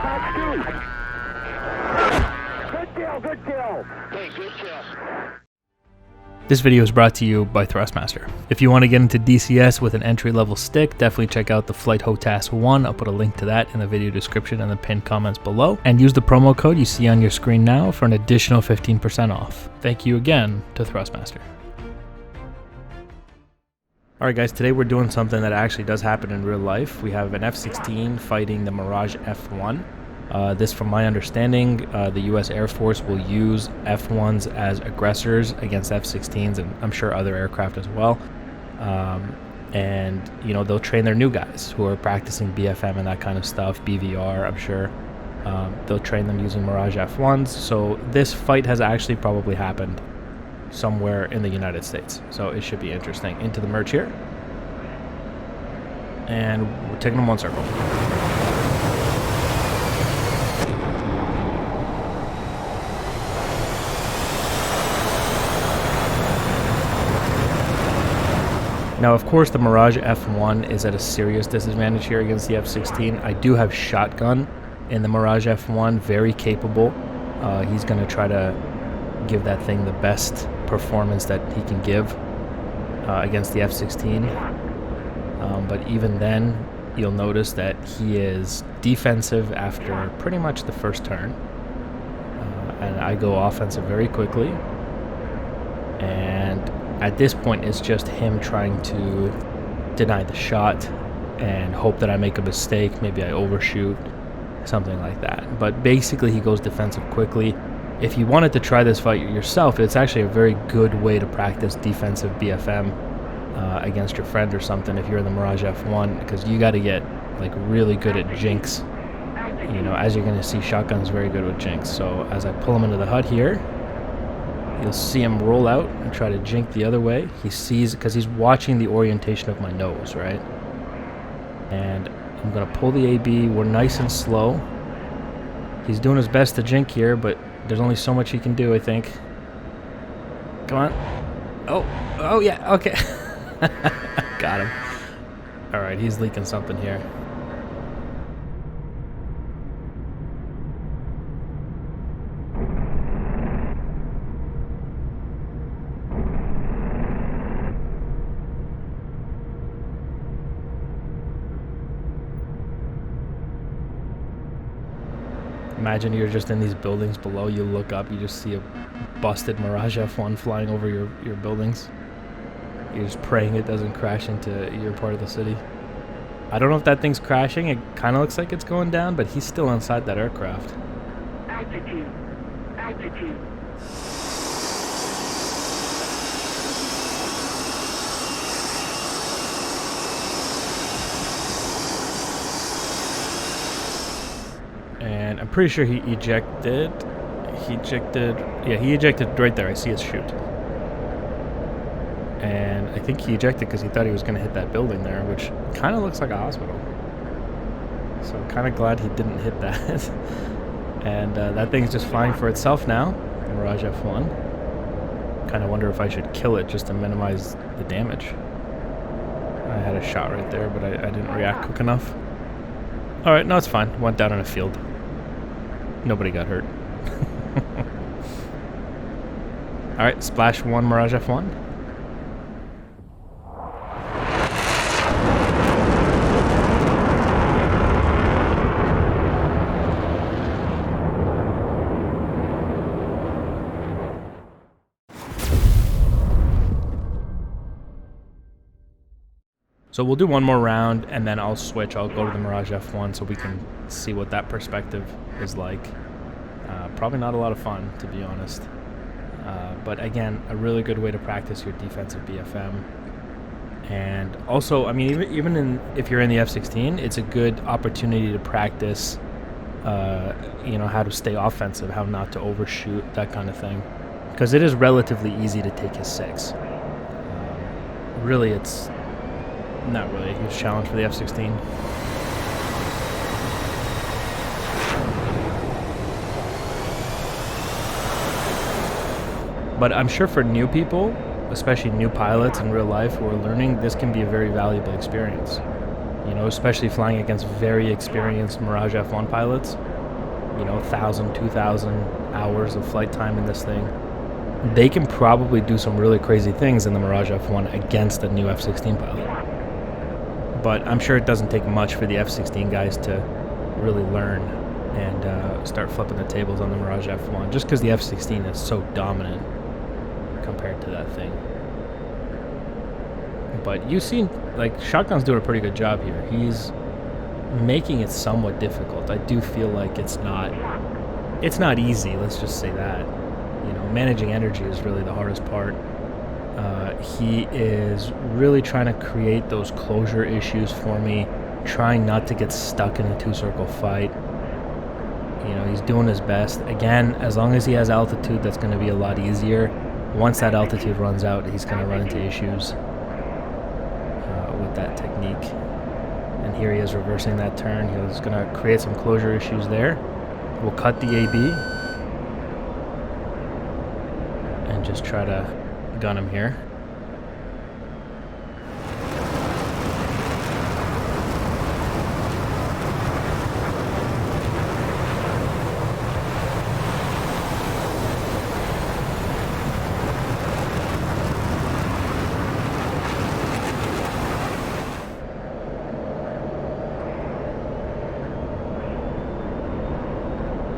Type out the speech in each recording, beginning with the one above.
Good kill. Hey, good kill. This video is brought to you by Thrustmaster. If you want to get into DCS with an entry-level stick, definitely check out the Flight HOTAS 1. I'll put a link to that in the video description and the pinned comments below. And use the promo code you see on your screen now for an additional 15% off. Thank you again to Thrustmaster. Alright guys, today we're doing something that actually does happen in real life. We have an F-16 fighting the Mirage F-1. This, from my understanding, the US Air Force will use F-1s as aggressors against F-16s, and I'm sure other aircraft as well. And, you know, they'll train their new guys who are practicing BFM and that kind of stuff, BVR, I'm sure. They'll train them using Mirage F-1s. So this fight has actually probably happened somewhere in the United States. So it should be interesting. Into the merge here. And we're taking them one circle. Now, of course, the Mirage F-1 is at a serious disadvantage here against the F-16. I do have shotgun in the Mirage F-1, very capable. He's going to try to give that thing the best performance that he can give against the F-16. But even then, you'll notice that he is defensive after pretty much the first turn. And I go offensive very quickly. And at this point, it's just him trying to deny the shot and hope that I make a mistake. Maybe I overshoot, something like that. But basically, he goes defensive quickly. If you wanted to try this fight yourself, it's actually a very good way to practice defensive BFM against your friend or something if you're in the Mirage F1, because you got to get like really good at jinx. You know, as you're going to see, shotgun's very good with jinx. So as I pull him into the HUD here, you'll see him roll out and try to jink the other way. He sees, because he's watching the orientation of my nose, right? And I'm going to pull the AB. We're nice and slow. He's doing his best to jink here, but there's only so much he can do, I think. Come on. Oh yeah, okay. Got him. Alright, he's leaking something here. Imagine you're just in these buildings below, you look up, you just see a busted Mirage F-1 flying over your buildings. You're just praying it doesn't crash into your part of the city. I don't know if that thing's crashing, it kind of looks like it's going down, but he's still inside that aircraft. Altitude. Altitude. And I'm pretty sure he ejected. Yeah, he ejected right there. I see his chute. And I think he ejected because he thought he was going to hit that building there, which kind of looks like a hospital. So I'm kind of glad he didn't hit that. And that thing's just flying for itself now, Mirage F-1. Kind of wonder if I should kill it just to minimize the damage. I had a shot right there, but I didn't react quick enough. Alright, no, it's fine. Went down in a field. Nobody got hurt. Alright, splash 1 Mirage F-1. So we'll do one more round, and then I'll switch. I'll go to the Mirage F1 so we can see what that perspective is like. Probably not a lot of fun, to be honest. But again, a really good way to practice your defensive BFM. And also, I mean, even if you're in the F-16, it's a good opportunity to practice, you know, how to stay offensive, how not to overshoot, that kind of thing. Because it is relatively easy to take his 6. Really, it's not really a huge challenge for the F-16. But I'm sure for new people, especially new pilots in real life who are learning, this can be a very valuable experience. You know, especially flying against very experienced Mirage F1 pilots. you know, 1,000, 2,000 hours of flight time in this thing, they can probably do some really crazy things in the Mirage F1 against a new F-16 pilot. But I'm sure it doesn't take much for the F-16 guys to really learn and start flipping the tables on the Mirage F1, just because the F-16 is so dominant compared to that thing. But you've seen, like, Shotgun's doing a pretty good job here. He's making it somewhat difficult. I do feel like it's not easy, let's just say that. You know, managing energy is really the hardest part. He is really trying to create those closure issues for me, trying not to get stuck in a two-circle fight. You know, he's doing his best. Again, as long as he has altitude, that's going to be a lot easier. Once that altitude runs out, he's going to run into issues with that technique. And here he is reversing that turn. He's going to create some closure issues there. We'll cut the AB and just try to gun him here.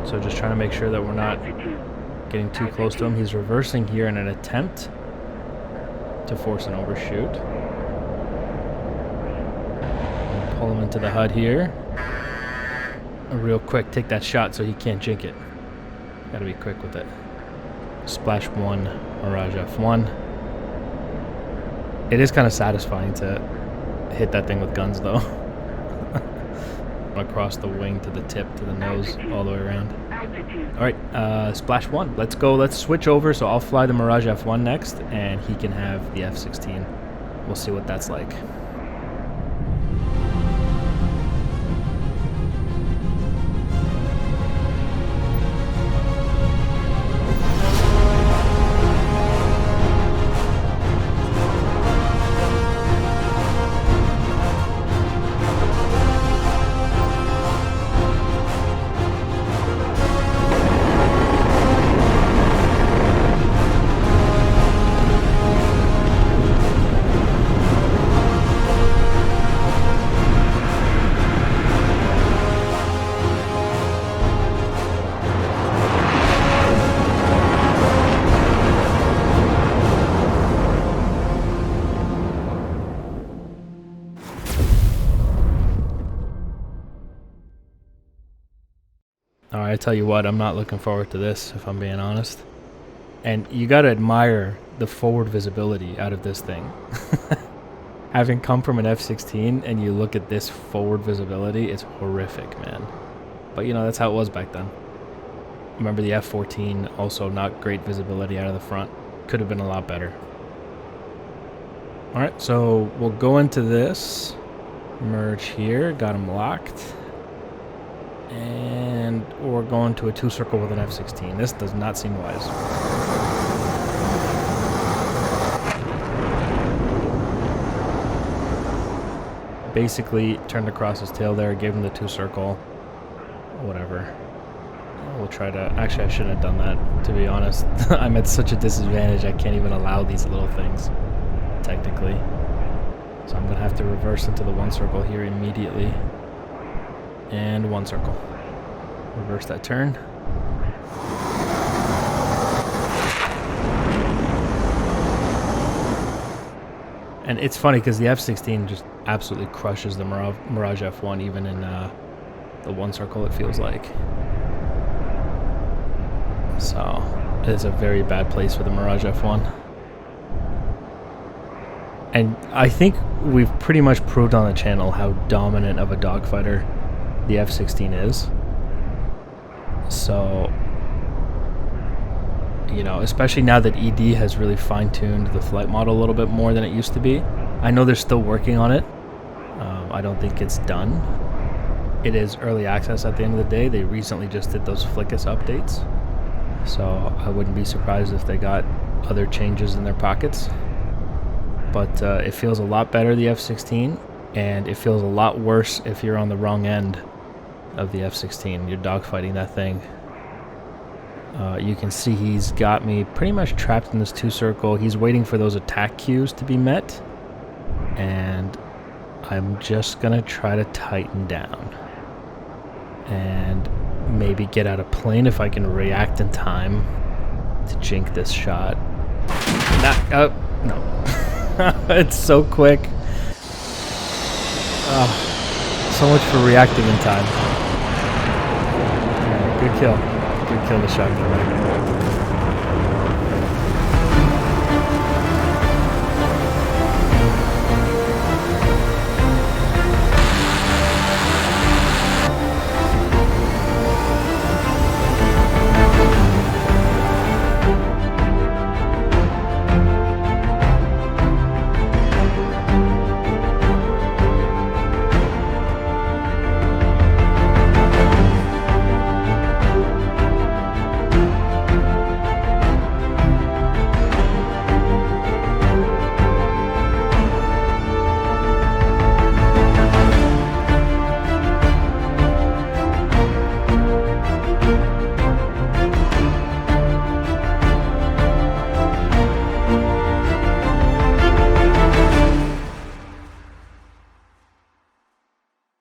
So just trying to make sure that we're not getting too close to him. He's reversing here in an attempt to force an overshoot. We'll pull him into the HUD here. Real quick, take that shot so he can't jink it. Gotta be quick with it. Splash 1, Mirage F1. It is kind of satisfying to hit that thing with guns though. Across the wing to the tip to the nose all the way around. Alright, splash 1. Let's go. Let's switch over. So I'll fly the Mirage F1 next and he can have the F-16. We'll see what that's like. Alright, I tell you what, I'm not looking forward to this, if I'm being honest. And you gotta admire the forward visibility out of this thing. Having come from an F-16 and you look at this forward visibility, it's horrific, man. But you know, that's how it was back then. Remember the F-14, also not great visibility out of the front. Could have been a lot better. Alright, so we'll go into this. Merge here, got him locked. And we're going to a two-circle with an F-16. This does not seem wise. Basically, turned across his tail there, gave him the two-circle. Whatever. We'll try to... Actually, I shouldn't have done that, to be honest. I'm at such a disadvantage, I can't even allow these little things, technically. So I'm going to have to reverse into the one circle here immediately. And one circle. Reverse that turn. And it's funny because the F-16 just absolutely crushes the Mirage F1 even in the one circle, it feels like. So it's a very bad place for the Mirage F1. And I think we've pretty much proved on the channel how dominant of a dogfighter the F-16 is. So, you know, especially now that ED has really fine-tuned the flight model a little bit more than it used to be. I know they're still working on it. I don't think it's done. It is early access at the end of the day. They recently just did those Flickus updates. So I wouldn't be surprised if they got other changes in their pockets. But it feels a lot better, the F-16, and it feels a lot worse if you're on the wrong end of the F-16. You're dogfighting that thing. You can see he's got me pretty much trapped in this 2-circle. He's waiting for those attack cues to be met. And I'm just going to try to tighten down. And maybe get out of plane if I can react in time to jink this shot. No. It's so quick. So much for reacting in time. Good kill. Good kill the shot for me.